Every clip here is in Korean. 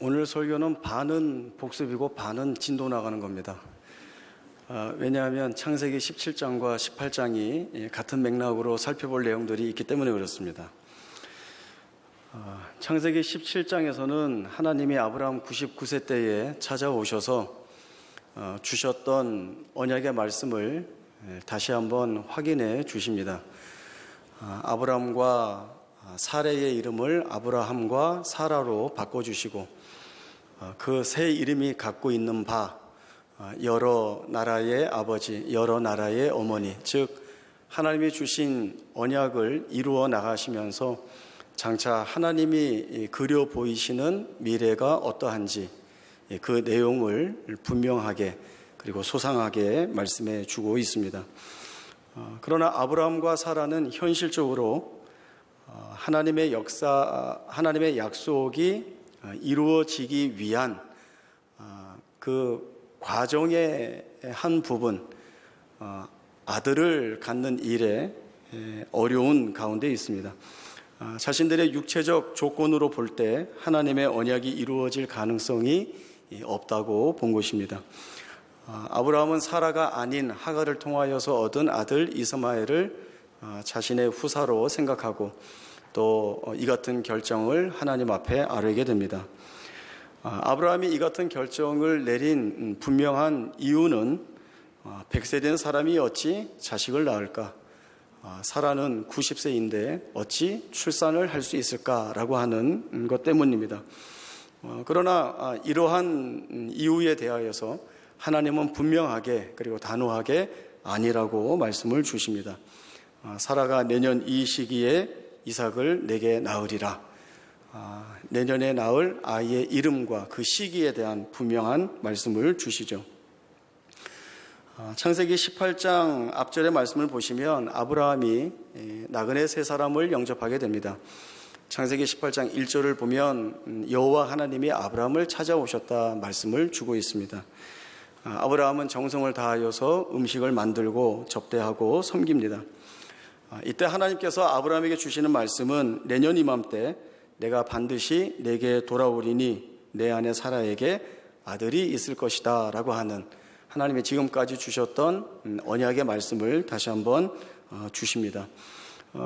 오늘 설교는 반은 복습이고 반은 진도 나가는 겁니다. 왜냐하면 창세기 17장과 18장이 같은 맥락으로 살펴볼 내용들이 있기 때문에 그렇습니다. 창세기 17장에서는 하나님이 아브라함 99세 때에 찾아오셔서 주셨던 언약의 말씀을 다시 한번 확인해 주십니다. 아브라함과 사레의 이름을 아브라함과 사라로 바꿔주시고 그 새 이름이 갖고 있는 바 여러 나라의 아버지, 여러 나라의 어머니, 즉 하나님이 주신 언약을 이루어 나가시면서 장차 하나님이 그려 보이시는 미래가 어떠한지 그 내용을 분명하게 그리고 소상하게 말씀해 주고 있습니다. 그러나 아브라함과 사라는 현실적으로 하나님의 하나님의 약속이 이루어지기 위한 그 과정의 한 부분, 아들을 갖는 일에 어려운 가운데 있습니다. 자신들의 육체적 조건으로 볼 때 하나님의 언약이 이루어질 가능성이 없다고 본 것입니다. 아브라함은 사라가 아닌 하갈을 통하여서 얻은 아들 이스마엘을 자신의 후사로 생각하고 또 이 같은 결정을 하나님 앞에 아뢰게 됩니다. 아브라함이 이 같은 결정을 내린 분명한 이유는 100세 된 사람이 어찌 자식을 낳을까? 사라는 90세인데 어찌 출산을 할 수 있을까라고 하는 것 때문입니다. 그러나 이러한 이유에 대하여서 하나님은 분명하게 그리고 단호하게 아니라고 말씀을 주십니다. 사라가 내년 이 시기에 이삭을 내게 낳으리라. 내년에 낳을 아이의 이름과 그 시기에 대한 분명한 말씀을 주시죠. 창세기 18장 앞절의 말씀을 보시면 아브라함이 나그네 세 사람을 영접하게 됩니다. 창세기 18장 1절을 보면 여호와 하나님이 아브라함을 찾아오셨다 말씀을 주고 있습니다. 아브라함은 정성을 다하여서 음식을 만들고 접대하고 섬깁니다. 이때 하나님께서 아브라함에게 주시는 말씀은 내년 이맘때 내가 반드시 내게 돌아오리니 내 아내 사라에게 아들이 있을 것이다 라고 하는 하나님이 지금까지 주셨던 언약의 말씀을 다시 한번 주십니다.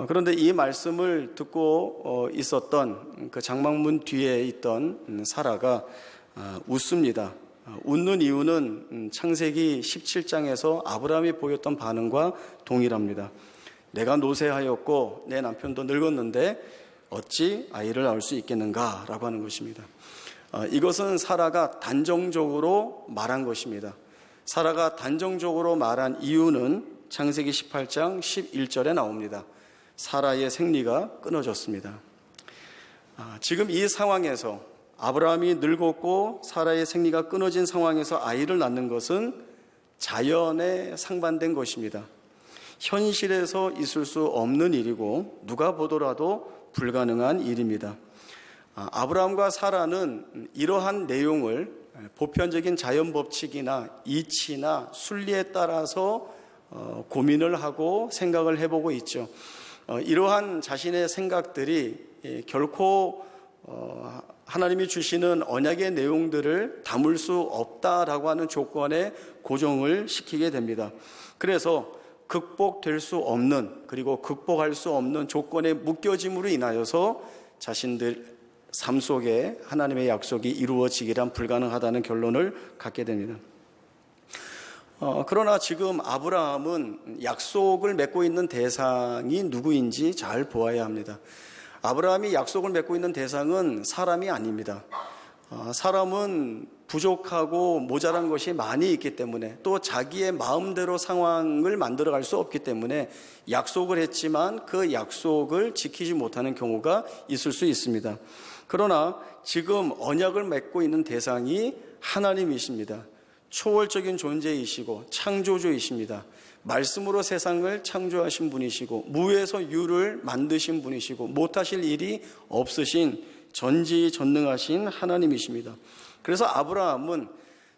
그런데 이 말씀을 듣고 있었던 그 장막문 뒤에 있던 사라가 웃습니다. 웃는 이유는 창세기 17장에서 아브라함이 보였던 반응과 동일합니다. 내가 노쇠하였고 내 남편도 늙었는데 어찌 아이를 낳을 수 있겠는가 라고 하는 것입니다. 이것은 사라가 단정적으로 말한 것입니다. 사라가 단정적으로 말한 이유는 창세기 18장 11절에 나옵니다. 사라의 생리가 끊어졌습니다. 지금 이 상황에서 아브라함이 늙었고 사라의 생리가 끊어진 상황에서 아이를 낳는 것은 자연에 상반된 것입니다. 현실에서 있을 수 없는 일이고 누가 보더라도 불가능한 일입니다. 아브라함과 사라는 이러한 내용을 보편적인 자연법칙이나 이치나 순리에 따라서 고민을 하고 생각을 해보고 있죠. 이러한 자신의 생각들이 결코 하나님이 주시는 언약의 내용들을 담을 수 없다라고 하는 조건에 고정을 시키게 됩니다. 그래서 극복될 수 없는 그리고 극복할 수 없는 조건에 묶여짐으로 인하여서 자신들 삶 속에 하나님의 약속이 이루어지기란 불가능하다는 결론을 갖게 됩니다. 그러나 지금 아브라함은 약속을 맺고 있는 대상이 누구인지 잘 보아야 합니다. 아브라함이 약속을 맺고 있는 대상은 사람이 아닙니다. 사람은 부족하고 모자란 것이 많이 있기 때문에 또 자기의 마음대로 상황을 만들어갈 수 없기 때문에 약속을 했지만 그 약속을 지키지 못하는 경우가 있을 수 있습니다. 그러나 지금 언약을 맺고 있는 대상이 하나님이십니다. 초월적인 존재이시고 창조주이십니다. 말씀으로 세상을 창조하신 분이시고 무에서 유를 만드신 분이시고 못하실 일이 없으신 전지전능하신 하나님이십니다. 그래서 아브라함은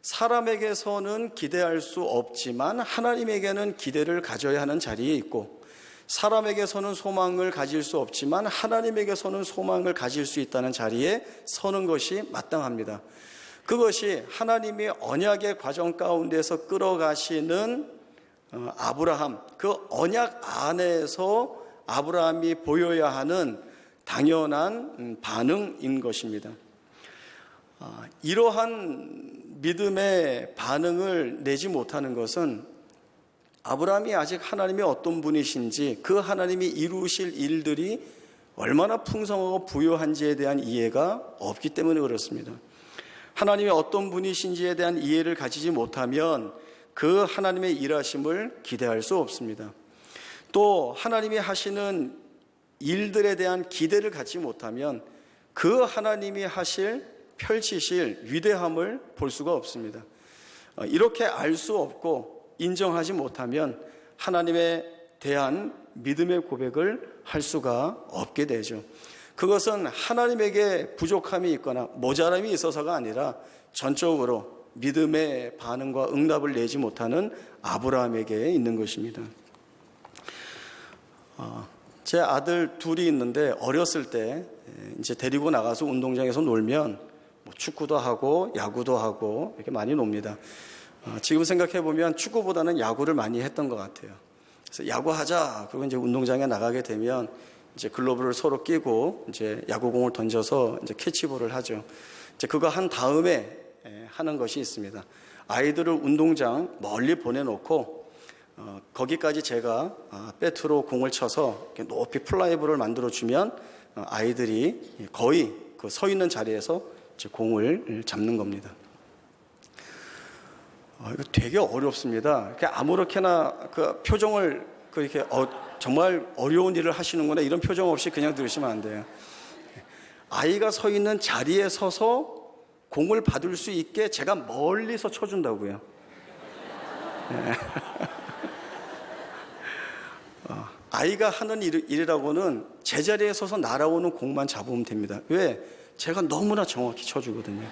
사람에게서는 기대할 수 없지만 하나님에게는 기대를 가져야 하는 자리에 있고 사람에게서는 소망을 가질 수 없지만 하나님에게서는 소망을 가질 수 있다는 자리에 서는 것이 마땅합니다. 그것이 하나님이 언약의 과정 가운데서 끌어가시는 아브라함, 그 언약 안에서 아브라함이 보여야 하는 당연한 반응인 것입니다. 이러한 믿음의 반응을 내지 못하는 것은 아브라함이 아직 하나님이 어떤 분이신지, 그 하나님이 이루실 일들이 얼마나 풍성하고 부유한지에 대한 이해가 없기 때문에 그렇습니다. 하나님이 어떤 분이신지에 대한 이해를 가지지 못하면 그 하나님의 일하심을 기대할 수 없습니다. 또 하나님이 하시는 일들에 대한 기대를 갖지 못하면 그 하나님이 펼치실 위대함을 볼 수가 없습니다. 이렇게 알 수 없고 인정하지 못하면 하나님에 대한 믿음의 고백을 할 수가 없게 되죠. 그것은 하나님에게 부족함이 있거나 모자람이 있어서가 아니라 전적으로 믿음의 반응과 응답을 내지 못하는 아브라함에게 있는 것입니다. 제 아들 둘이 있는데 어렸을 때 이제 데리고 나가서 운동장에서 놀면 축구도 하고 야구도 하고 이렇게 많이 놉니다. 지금 생각해 보면 축구보다는 야구를 많이 했던 것 같아요. 그래서 야구하자. 그리고 이제 운동장에 나가게 되면 이제 글러브를 서로 끼고 이제 야구공을 던져서 이제 캐치볼을 하죠. 이제 그거 한 다음에 하는 것이 있습니다. 아이들을 운동장 멀리 보내놓고 거기까지 제가 배트로 공을 쳐서 이렇게 높이 플라이볼을 만들어 주면 아이들이 거의 그 서 있는 자리에서 이제 공을 잡는 겁니다. 이거 되게 어렵습니다. 이렇게 아무렇게나 그 표정을 그렇게 정말 어려운 일을 하시는구나 이런 표정 없이 그냥 들으시면 안 돼요. 아이가 서 있는 자리에 서서 공을 받을 수 있게 제가 멀리서 쳐준다고요. 네. 아이가 하는 일이라고는 제자리에 서서 날아오는 공만 잡으면 됩니다. 왜? 제가 너무나 정확히 쳐주거든요.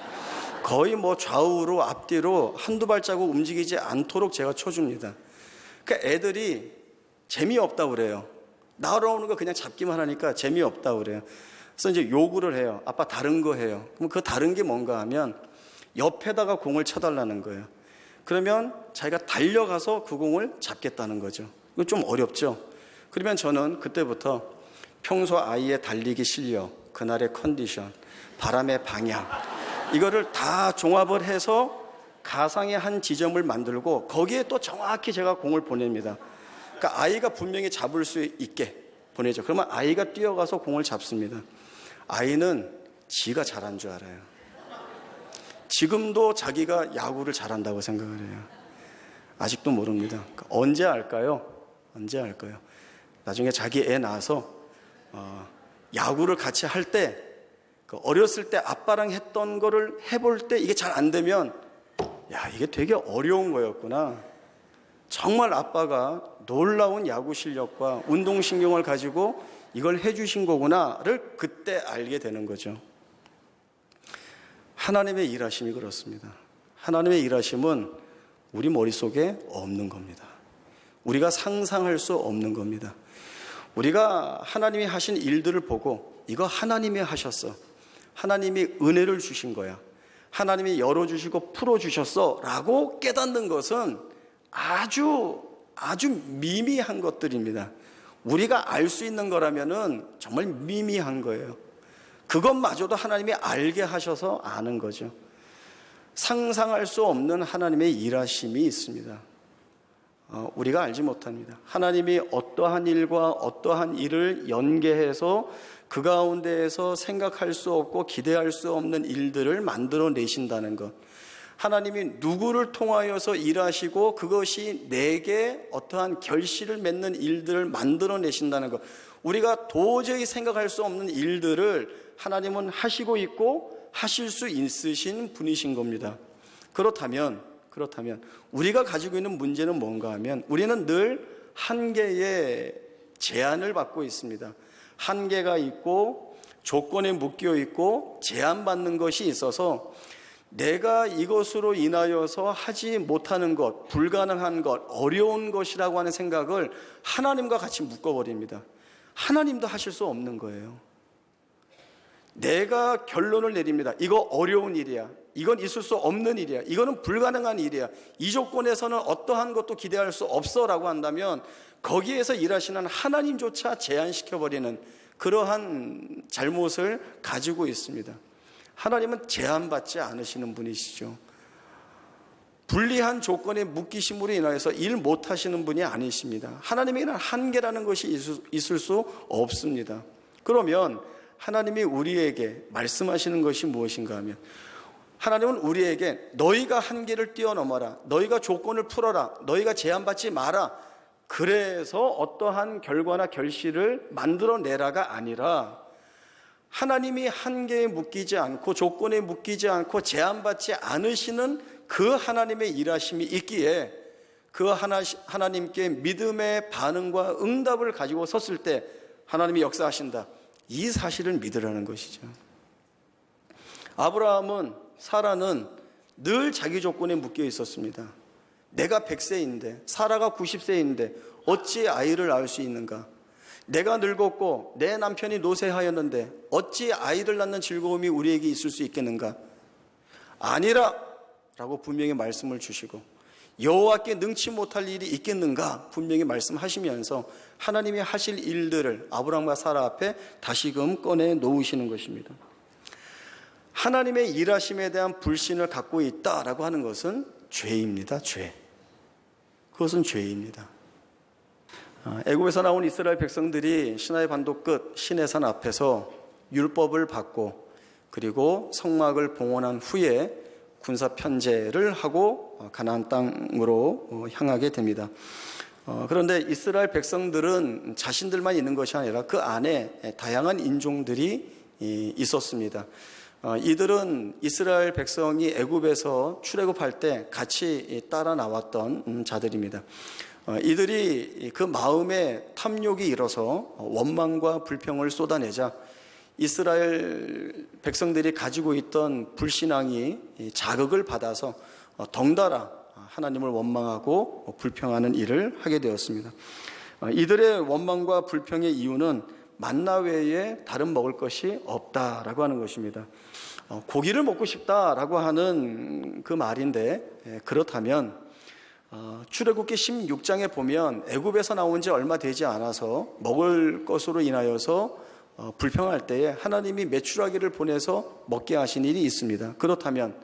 거의 좌우로 앞뒤로 한두 발자국 움직이지 않도록 제가 쳐줍니다. 그러니까 애들이 재미없다고 그래요. 날아오는 거 그냥 잡기만 하니까 재미없다고 그래요. 그래서 이제 요구를 해요. 아빠 다른 거 해요. 그럼 그 다른 게 뭔가 하면 옆에다가 공을 쳐달라는 거예요. 그러면 자기가 달려가서 그 공을 잡겠다는 거죠. 이거 좀 어렵죠. 그러면 저는 그때부터 평소 아이의 달리기 실력, 그날의 컨디션, 바람의 방향 이거를 다 종합을 해서 가상의 한 지점을 만들고 거기에 또 정확히 제가 공을 보냅니다. 그러니까 아이가 분명히 잡을 수 있게 보내죠. 그러면 아이가 뛰어가서 공을 잡습니다. 아이는 지가 잘한 줄 알아요. 지금도 자기가 야구를 잘한다고 생각을 해요. 아직도 모릅니다. 그러니까 언제 알까요? 언제 알까요? 나중에 자기 애 낳아서 야구를 같이 할 때 어렸을 때 아빠랑 했던 거를 해볼 때 이게 잘 안 되면 야 이게 되게 어려운 거였구나. 정말 아빠가 놀라운 야구 실력과 운동신경을 가지고 이걸 해주신 거구나를 그때 알게 되는 거죠. 하나님의 일하심이 그렇습니다. 하나님의 일하심은 우리 머릿속에 없는 겁니다. 우리가 상상할 수 없는 겁니다. 우리가 하나님이 하신 일들을 보고 이거 하나님이 하셨어. 하나님이 은혜를 주신 거야. 하나님이 열어주시고 풀어주셨어 라고 깨닫는 것은 아주 미미한 것들입니다. 우리가 알 수 있는 거라면은 정말 미미한 거예요. 그것마저도 하나님이 알게 하셔서 아는 거죠. 상상할 수 없는 하나님의 일하심이 있습니다. 우리가 알지 못합니다. 하나님이 어떠한 일과 어떠한 일을 연계해서 그 가운데에서 생각할 수 없고 기대할 수 없는 일들을 만들어내신다는 것. 하나님이 누구를 통하여서 일하시고 그것이 내게 어떠한 결실을 맺는 일들을 만들어내신다는 것. 우리가 도저히 생각할 수 없는 일들을 하나님은 하시고 있고 하실 수 있으신 분이신 겁니다. 그렇다면 우리가 가지고 있는 문제는 뭔가 하면 우리는 늘 한계의 제한을 받고 있습니다. 한계가 있고 조건에 묶여 있고 제한받는 것이 있어서 내가 이것으로 인하여서 하지 못하는 것, 불가능한 것, 어려운 것이라고 하는 생각을 하나님과 같이 묶어버립니다. 하나님도 하실 수 없는 거예요. 내가 결론을 내립니다. 이거 어려운 일이야. 이건 있을 수 없는 일이야. 이거는 불가능한 일이야. 이 조건에서는 어떠한 것도 기대할 수 없어 라고 한다면 거기에서 일하시는 하나님조차 제한시켜버리는 그러한 잘못을 가지고 있습니다. 하나님은 제한받지 않으시는 분이시죠. 불리한 조건에 묶이심으로 인하여서 일 못하시는 분이 아니십니다. 하나님에게는 한계라는 것이 있을 수 없습니다. 그러면 하나님이 우리에게 말씀하시는 것이 무엇인가 하면 하나님은 우리에게 너희가 한계를 뛰어넘어라, 너희가 조건을 풀어라, 너희가 제한받지 마라, 그래서 어떠한 결과나 결실을 만들어내라가 아니라 하나님이 한계에 묶이지 않고 조건에 묶이지 않고 제한받지 않으시는 그 하나님의 일하심이 있기에 그 하나님께 믿음의 반응과 응답을 가지고 섰을 때 하나님이 역사하신다, 이 사실을 믿으라는 것이죠. 아브라함은, 사라는 늘 자기 조건에 묶여 있었습니다. 내가 100세인데 사라가 90세인데 어찌 아이를 낳을 수 있는가? 내가 늙었고 내 남편이 노쇠하였는데 어찌 아이를 낳는 즐거움이 우리에게 있을 수 있겠는가? 아니라 라고 분명히 말씀을 주시고, 여호와께 능치 못할 일이 있겠는가 분명히 말씀하시면서 하나님이 하실 일들을 아브라함과 사라 앞에 다시금 꺼내 놓으시는 것입니다. 하나님의 일하심에 대한 불신을 갖고 있다라고 하는 것은 죄입니다. 죄. 그것은 죄입니다. 애굽에서 나온 이스라엘 백성들이 시나이 반도 끝 시내산 앞에서 율법을 받고 그리고 성막을 봉헌한 후에 군사 편제를 하고 가나안 땅으로 향하게 됩니다. 그런데 이스라엘 백성들은 자신들만 있는 것이 아니라 그 안에 다양한 인종들이 있었습니다. 이들은 이스라엘 백성이 애굽에서 출애굽할 때 같이 따라 나왔던 자들입니다. 이들이 그 마음에 탐욕이 일어서 원망과 불평을 쏟아내자 이스라엘 백성들이 가지고 있던 불신앙이 자극을 받아서 덩달아 하나님을 원망하고 불평하는 일을 하게 되었습니다. 이들의 원망과 불평의 이유는 만나 외에 다른 먹을 것이 없다라고 하는 것입니다. 고기를 먹고 싶다라고 하는 그 말인데, 그렇다면 출애굽기 16장에 보면 애굽에서 나온 지 얼마 되지 않아서 먹을 것으로 인하여서 불평할 때에 하나님이 메추라기를 보내서 먹게 하신 일이 있습니다. 그렇다면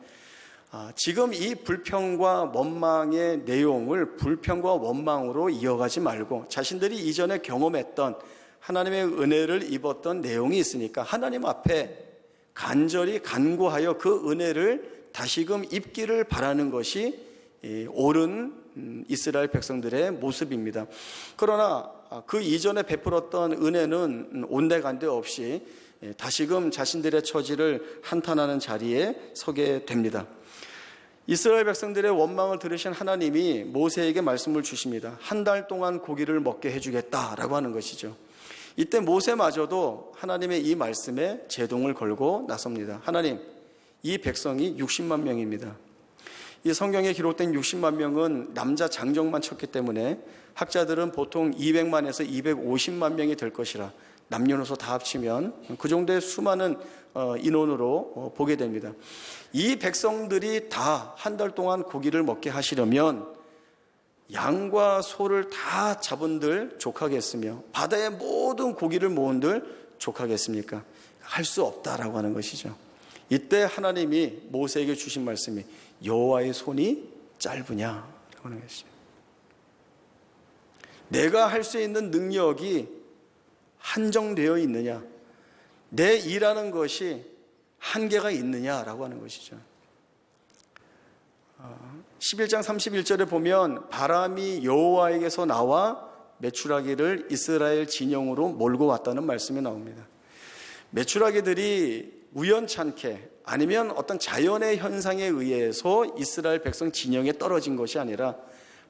지금 이 불평과 원망의 내용을 불평과 원망으로 이어가지 말고 자신들이 이전에 경험했던 하나님의 은혜를 입었던 내용이 있으니까 하나님 앞에 간절히 간구하여 그 은혜를 다시금 입기를 바라는 것이 옳은 이스라엘 백성들의 모습입니다. 그러나 그 이전에 베풀었던 은혜는 온데간데 없이 다시금 자신들의 처지를 한탄하는 자리에 서게 됩니다. 이스라엘 백성들의 원망을 들으신 하나님이 모세에게 말씀을 주십니다. 한 달 동안 고기를 먹게 해주겠다라고 하는 것이죠. 이때 모세마저도 하나님의 이 말씀에 제동을 걸고 나섭니다. 하나님, 이 백성이 60만 명입니다. 이 성경에 기록된 60만 명은 남자 장정만 쳤기 때문에 학자들은 보통 200만에서 250만 명이 될 것이라, 남녀노소 다 합치면 그 정도의 수많은 인원으로 보게 됩니다. 이 백성들이 다 한 달 동안 고기를 먹게 하시려면 양과 소를 다 잡은들 족하겠으며 바다의 모든 고기를 모은들 족하겠습니까? 할 수 없다라고 하는 것이죠. 이때 하나님이 모세에게 주신 말씀이 여호와의 손이 짧으냐라고 하는 것이죠. 내가 할 수 있는 능력이 한정되어 있느냐, 내 일하는 것이 한계가 있느냐라고 하는 것이죠. 11장 31절에 보면 바람이 여호와에게서 나와 메추라기를 이스라엘 진영으로 몰고 왔다는 말씀이 나옵니다. 메추라기들이 우연찮게 아니면 어떤 자연의 현상에 의해서 이스라엘 백성 진영에 떨어진 것이 아니라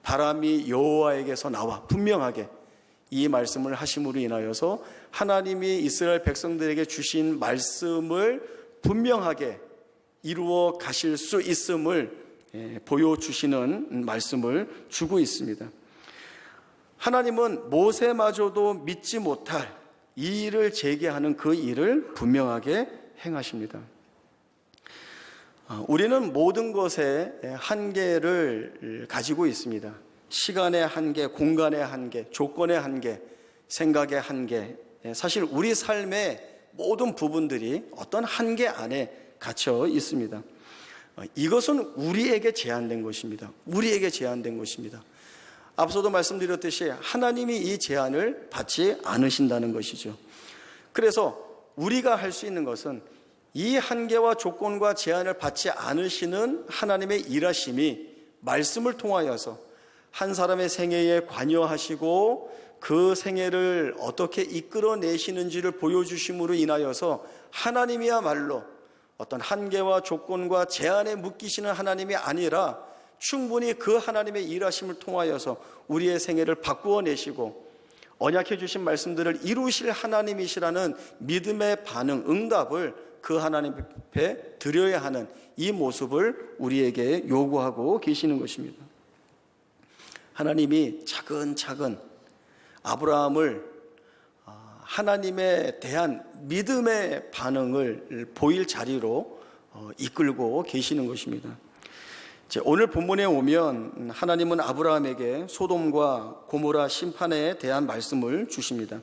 바람이 여호와에게서 나와 분명하게 이 말씀을 하심으로 인하여서 하나님이 이스라엘 백성들에게 주신 말씀을 분명하게 이루어 가실 수 있음을 보여주시는 말씀을 주고 있습니다. 하나님은 모세마저도 믿지 못할 이 일을 제기하는 그 일을 분명하게 행하십니다. 우리는 모든 것에 한계를 가지고 있습니다. 시간의 한계, 공간의 한계, 조건의 한계, 생각의 한계. 사실 우리 삶의 모든 부분들이 어떤 한계 안에 갇혀 있습니다. 이것은 우리에게 제한된 것입니다. 우리에게 제한된 것입니다. 앞서도 말씀드렸듯이 하나님이 이 제한을 받지 않으신다는 것이죠. 그래서 우리가 할 수 있는 것은 이 한계와 조건과 제한을 받지 않으시는 하나님의 일하심이 말씀을 통하여서 한 사람의 생애에 관여하시고 그 생애를 어떻게 이끌어내시는지를 보여주심으로 인하여서 하나님이야말로 어떤 한계와 조건과 제한에 묶이시는 하나님이 아니라 충분히 그 하나님의 일하심을 통하여서 우리의 생애를 바꾸어 내시고 언약해 주신 말씀들을 이루실 하나님이시라는 믿음의 반응, 응답을 그 하나님 앞에 드려야 하는 이 모습을 우리에게 요구하고 계시는 것입니다. 하나님이 차근차근 아브라함을 하나님에 대한 믿음의 반응을 보일 자리로 이끌고 계시는 것입니다. 오늘 본문에 오면 하나님은 아브라함에게 소돔과 고모라 심판에 대한 말씀을 주십니다.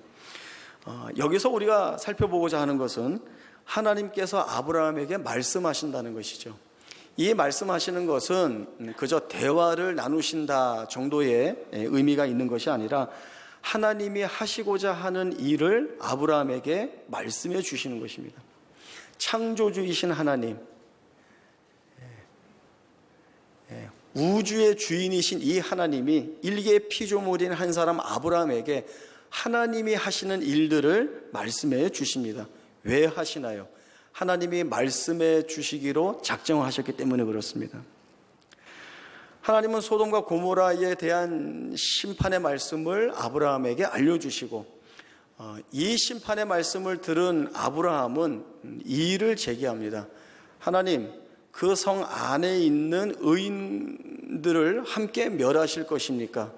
여기서 우리가 살펴보고자 하는 것은 하나님께서 아브라함에게 말씀하신다는 것이죠. 이 말씀하시는 것은 그저 대화를 나누신다 정도의 의미가 있는 것이 아니라 하나님이 하시고자 하는 일을 아브라함에게 말씀해 주시는 것입니다. 창조주이신 하나님, 우주의 주인이신 이 하나님이 일개의 피조물인 한 사람 아브라함에게 하나님이 하시는 일들을 말씀해 주십니다. 왜 하시나요? 하나님이 말씀해 주시기로 작정을 하셨기 때문에 그렇습니다. 하나님은 소돔과 고모라에 대한 심판의 말씀을 아브라함에게 알려주시고 이 심판의 말씀을 들은 아브라함은 이 일을 제기합니다. 하나님, 그 성 안에 있는 의인들을 함께 멸하실 것입니까?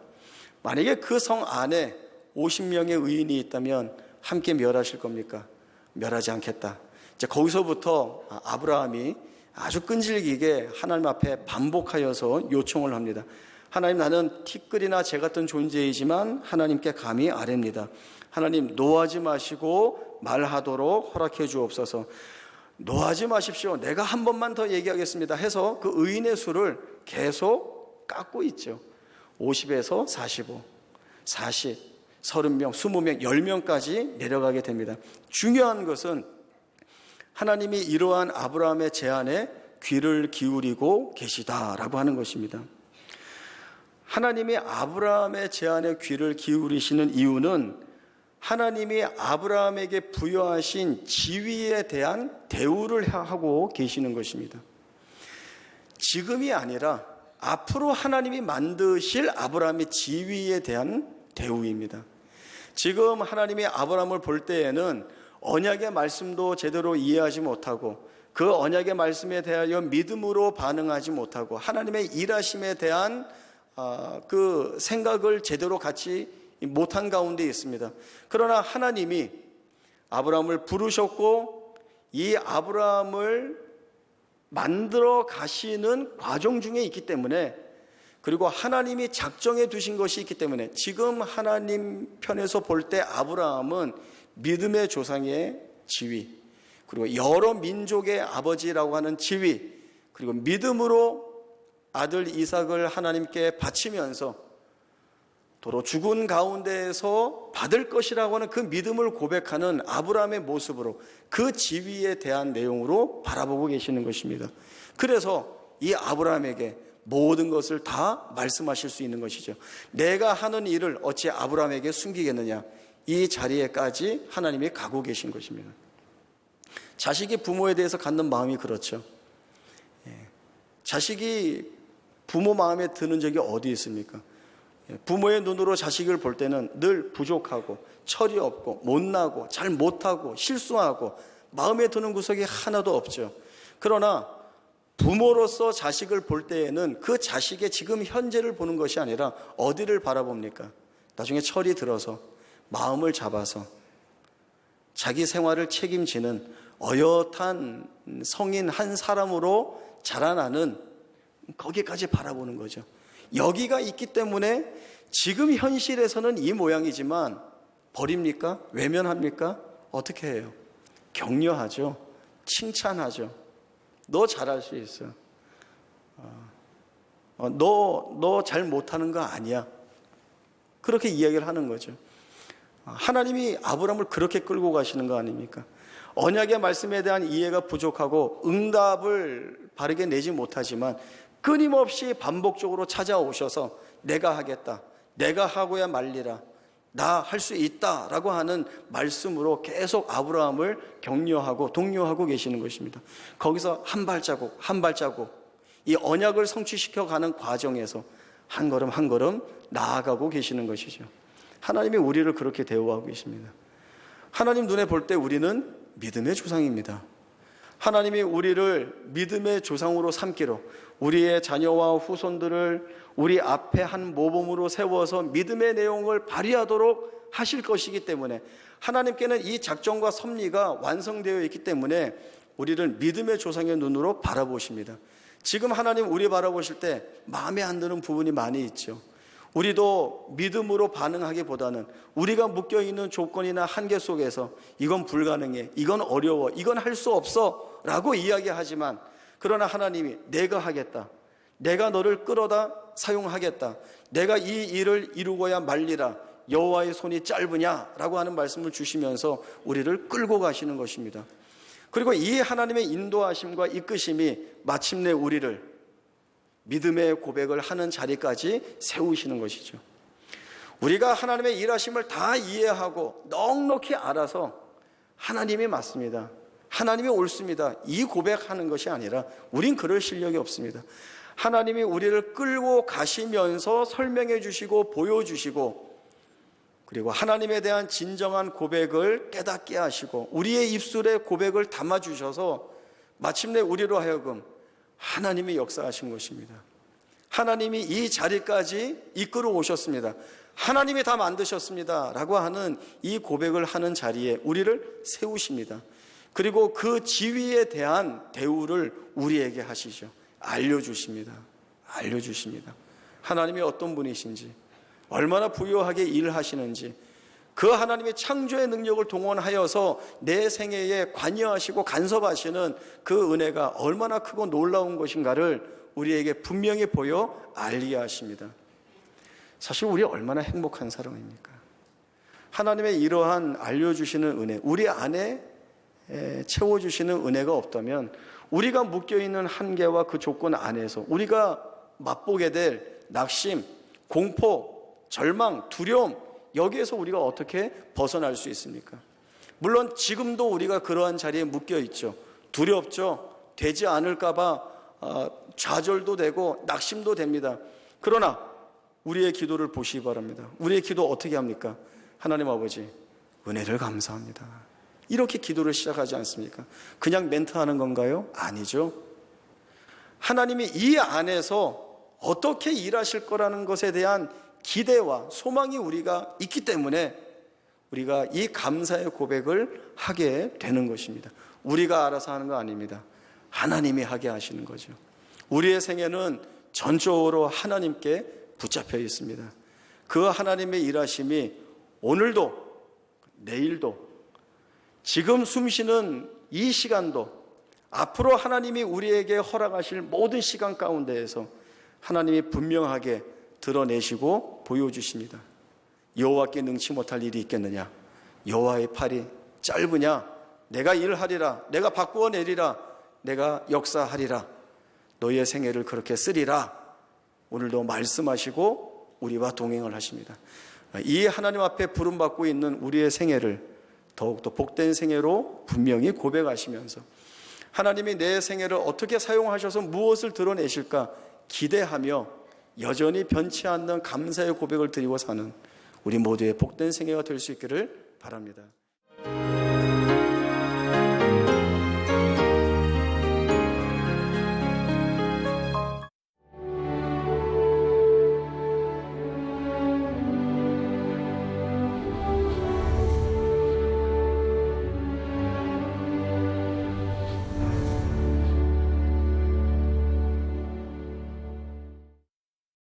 만약에 그 성 안에 50명의 의인이 있다면 함께 멸하실 겁니까? 멸하지 않겠다. 이제 거기서부터 아브라함이 아주 끈질기게 하나님 앞에 반복하여서 요청을 합니다. 하나님, 나는 티끌이나 재 같은 존재이지만 하나님께 감히 아뢰입니다. 하나님, 노하지 마시고 말하도록 허락해 주옵소서. 노하지 마십시오. 내가 한 번만 더 얘기하겠습니다 해서 그 의인의 수를 계속 깎고 있죠. 50에서 45, 40, 30명, 20명, 10명까지 내려가게 됩니다. 중요한 것은 하나님이 이러한 아브라함의 제안에 귀를 기울이고 계시다라고 하는 것입니다. 하나님이 아브라함의 제안에 귀를 기울이시는 이유는 하나님이 아브라함에게 부여하신 지위에 대한 대우를 하고 계시는 것입니다. 지금이 아니라 앞으로 하나님이 만드실 아브라함의 지위에 대한 대우입니다. 지금 하나님이 아브라함을 볼 때에는 언약의 말씀도 제대로 이해하지 못하고 그 언약의 말씀에 대하여 믿음으로 반응하지 못하고 하나님의 일하심에 대한 그 생각을 제대로 갖지 못한 가운데 있습니다. 그러나 하나님이 아브라함을 부르셨고 이 아브라함을 만들어 가시는 과정 중에 있기 때문에, 그리고 하나님이 작정해 두신 것이 있기 때문에 지금 하나님 편에서 볼 때 아브라함은 믿음의 조상의 지위, 그리고 여러 민족의 아버지라고 하는 지위, 그리고 믿음으로 아들 이삭을 하나님께 바치면서 도로 죽은 가운데에서 받을 것이라고 하는 그 믿음을 고백하는 아브라함의 모습으로 그 지위에 대한 내용으로 바라보고 계시는 것입니다. 그래서 이 아브라함에게 모든 것을 다 말씀하실 수 있는 것이죠. 내가 하는 일을 어찌 아브라함에게 숨기겠느냐, 이 자리에까지 하나님이 가고 계신 것입니다. 자식이 부모에 대해서 갖는 마음이 그렇죠. 자식이 부모 마음에 드는 적이 어디 있습니까? 부모의 눈으로 자식을 볼 때는 늘 부족하고 철이 없고 못나고 잘 못하고 실수하고 마음에 드는 구석이 하나도 없죠. 그러나 부모로서 자식을 볼 때에는 그 자식의 지금 현재를 보는 것이 아니라 어디를 바라봅니까? 나중에 철이 들어서 마음을 잡아서 자기 생활을 책임지는 어엿한 성인 한 사람으로 자라나는 거기까지 바라보는 거죠. 여기가 있기 때문에 지금 현실에서는 이 모양이지만 버립니까? 외면합니까? 어떻게 해요? 격려하죠. 칭찬하죠. 너 잘할 수 있어. 너 잘 못하는 거 아니야. 그렇게 이야기를 하는 거죠. 하나님이 아브라함을 그렇게 끌고 가시는 거 아닙니까? 언약의 말씀에 대한 이해가 부족하고 응답을 바르게 내지 못하지만 끊임없이 반복적으로 찾아오셔서 내가 하겠다. 내가 하고야 말리라. 나 할 수 있다 라고 하는 말씀으로 계속 아브라함을 격려하고 독려하고 계시는 것입니다. 거기서 한 발자국 한 발자국 이 언약을 성취시켜가는 과정에서 한 걸음 한 걸음 나아가고 계시는 것이죠. 하나님이 우리를 그렇게 대우하고 계십니다. 하나님 눈에 볼 때 우리는 믿음의 조상입니다. 하나님이 우리를 믿음의 조상으로 삼기로 우리의 자녀와 후손들을 우리 앞에 한 모범으로 세워서 믿음의 내용을 발휘하도록 하실 것이기 때문에 하나님께는 이 작정과 섭리가 완성되어 있기 때문에 우리를 믿음의 조상의 눈으로 바라보십니다. 지금 하나님 우리 바라보실 때 마음에 안 드는 부분이 많이 있죠. 우리도 믿음으로 반응하기보다는 우리가 묶여있는 조건이나 한계 속에서 이건 불가능해, 이건 어려워, 이건 할 수 없어 라고 이야기하지만 그러나 하나님이 내가 하겠다, 내가 너를 끌어다 사용하겠다, 내가 이 일을 이루고야 말리라, 여호와의 손이 짧으냐라고 하는 말씀을 주시면서 우리를 끌고 가시는 것입니다. 그리고 이 하나님의 인도하심과 이끄심이 마침내 우리를 믿음의 고백을 하는 자리까지 세우시는 것이죠. 우리가 하나님의 일하심을 다 이해하고 넉넉히 알아서 하나님이 맞습니다, 하나님이 옳습니다, 이 고백하는 것이 아니라 우린 그럴 실력이 없습니다. 하나님이 우리를 끌고 가시면서 설명해 주시고 보여주시고 그리고 하나님에 대한 진정한 고백을 깨닫게 하시고 우리의 입술에 고백을 담아주셔서 마침내 우리로 하여금 하나님이 역사하신 것입니다. 하나님이 이 자리까지 이끌어 오셨습니다. 하나님이 다 만드셨습니다 라고 하는 이 고백을 하는 자리에 우리를 세우십니다. 그리고 그 지위에 대한 대우를 우리에게 하시죠. 알려주십니다. 하나님이 어떤 분이신지, 얼마나 부유하게 일하시는지, 그 하나님의 창조의 능력을 동원하여서 내 생애에 관여하시고 간섭하시는 그 은혜가 얼마나 크고 놀라운 것인가를 우리에게 분명히 보여 알게 하십니다. 사실 우리 얼마나 행복한 사람입니까? 하나님의 이러한 알려주시는 은혜, 우리 안에 채워주시는 은혜가 없다면 우리가 묶여있는 한계와 그 조건 안에서 우리가 맛보게 될 낙심, 공포, 절망, 두려움, 여기에서 우리가 어떻게 벗어날 수 있습니까? 물론 지금도 우리가 그러한 자리에 묶여 있죠. 두렵죠. 되지 않을까 봐 좌절도 되고 낙심도 됩니다. 그러나 우리의 기도를 보시기 바랍니다. 우리의 기도 어떻게 합니까? 하나님 아버지, 은혜를 감사합니다. 이렇게 기도를 시작하지 않습니까? 그냥 멘트하는 건가요? 아니죠. 하나님이 이 안에서 어떻게 일하실 거라는 것에 대한 기대와 소망이 우리가 있기 때문에 우리가 이 감사의 고백을 하게 되는 것입니다. 우리가 알아서 하는 거 아닙니다. 하나님이 하게 하시는 거죠. 우리의 생애는 전적으로 하나님께 붙잡혀 있습니다. 그 하나님의 일하심이 오늘도 내일도 지금 숨쉬는 이 시간도 앞으로 하나님이 우리에게 허락하실 모든 시간 가운데에서 하나님이 분명하게 드러내시고 보여주십니다. 여호와께 능치 못할 일이 있겠느냐? 여호와의 팔이 짧으냐? 내가 일하리라, 내가 바꾸어 내리라, 내가 역사하리라, 너희의 생애를 그렇게 쓰리라. 오늘도 말씀하시고 우리와 동행을 하십니다. 이 하나님 앞에 부름받고 있는 우리의 생애를 더욱더 복된 생애로 분명히 고백하시면서 하나님이 내 생애를 어떻게 사용하셔서 무엇을 드러내실까 기대하며 여전히 변치 않는 감사의 고백을 드리고 사는 우리 모두의 복된 생애가 될 수 있기를 바랍니다.